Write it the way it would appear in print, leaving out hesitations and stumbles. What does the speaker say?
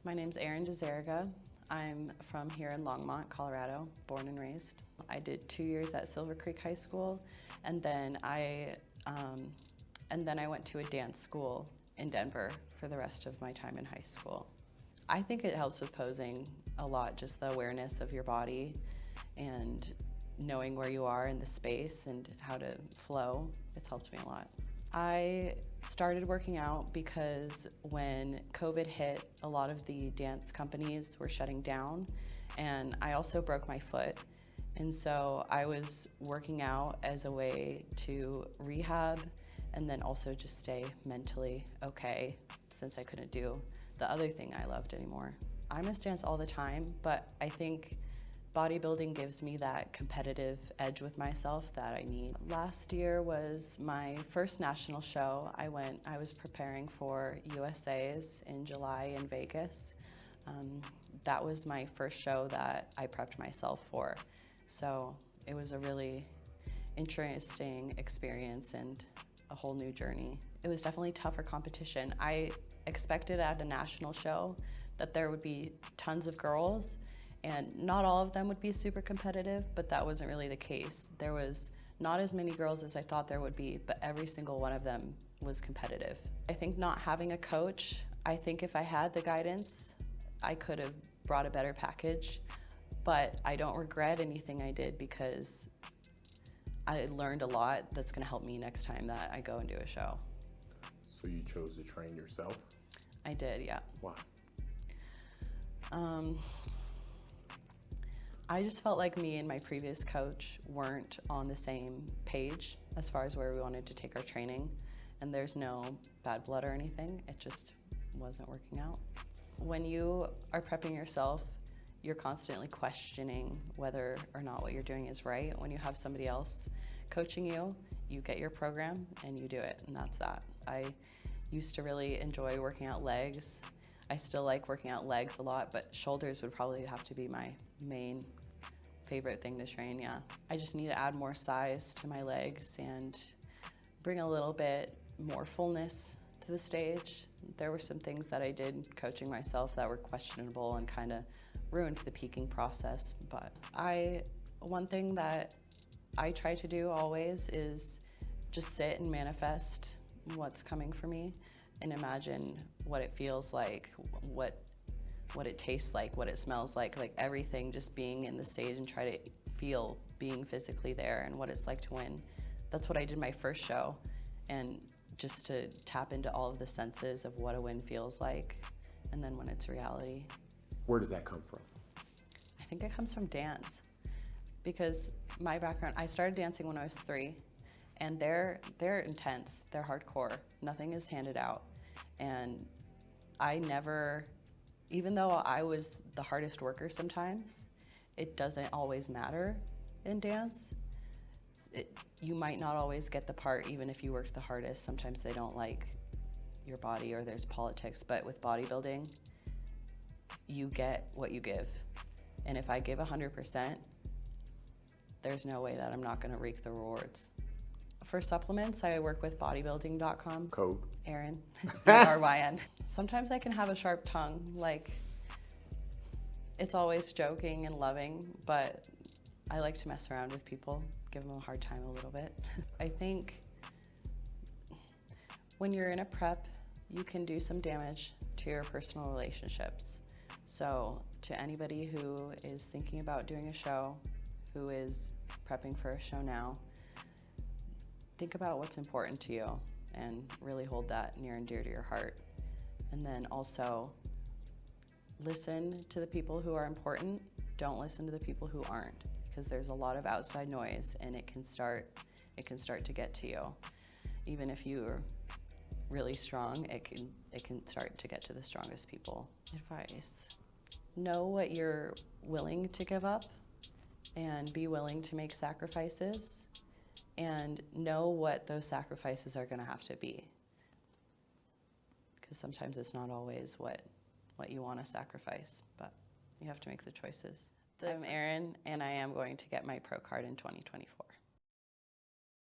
My name's Eryn DiZerega. I'm from here in Longmont, Colorado, born and raised. I did 2 years at Silver Creek High School, and then I went to a dance school in Denver for the rest of my time in high school. I think it helps with posing a lot, just the awareness of your body and knowing where you are in the space and how to flow. It's helped me a lot. I started working out because when COVID hit, a lot of the dance companies were shutting down, and I also broke my foot. And so I was working out as a way to rehab and then also just stay mentally okay, since I couldn't do the other thing I loved anymore. I miss dance all the time, but I think bodybuilding gives me that competitive edge with myself that I need. Last year was my first national show. I was preparing for USA's in July in Vegas. That was my first show that I prepped myself for. So it was a really interesting experience and a whole new journey. It was definitely tougher competition. I expected at a national show that there would be tons of girls, and not all of them would be super competitive, but that wasn't really the case. There was not as many girls as I thought there would be, but every single one of them was competitive. I think not having a coach, I think if I had the guidance, I could have brought a better package, but I don't regret anything I did because I learned a lot that's gonna help me next time that I go and do a show. So you chose to train yourself? I did, yeah. Why? I just felt like me and my previous coach weren't on the same page as far as where we wanted to take our training, and there's no bad blood or anything, it just wasn't working out. When you are prepping yourself, you're constantly questioning whether or not what you're doing is right. When you have somebody else coaching you, you get your program and you do it, and that's that. I used to really enjoy working out legs. I still like working out legs a lot, but shoulders would probably have to be my main favorite thing to train, yeah. I just need to add more size to my legs and bring a little bit more fullness to the stage. There were some things that I did coaching myself that were questionable and kind of ruined the peaking process, but one thing that I try to do always is just sit and manifest what's coming for me and imagine what it feels like, what it tastes like, what it smells like everything, just being in the stage and try to feel being physically there and what it's like to win. That's what I did my first show, and just to tap into all of the senses of what a win feels like, and then when it's reality. Where does that come from? I think it comes from dance, because my background, I started dancing when I was 3, and they're intense, they're hardcore, nothing is handed out. And I never, even though I was the hardest worker sometimes, it doesn't always matter in dance. You might not always get the part even if you worked the hardest. Sometimes they don't like your body or there's politics, but with bodybuilding, you get what you give. And if I give 100%, there's no way that I'm not gonna reap the rewards. For supplements, I work with bodybuilding.com. Code? Eryn, RYN. Sometimes I can have a sharp tongue, like it's always joking and loving, but I like to mess around with people, give them a hard time a little bit. I think when you're in a prep, you can do some damage to your personal relationships. So to anybody who is thinking about doing a show, who is prepping for a show now, think about what's important to you and really hold that near and dear to your heart. And then also listen to the people who are important. Don't listen to the people who aren't, because there's a lot of outside noise and it can start to get to you. Even if you're really strong, it can start to get to the strongest people. Advice: know what you're willing to give up and be willing to make sacrifices, and know what those sacrifices are gonna have to be. Because sometimes it's not always what you wanna sacrifice, but you have to make the choices. I'm Eryn, and I am going to get my pro card in 2024.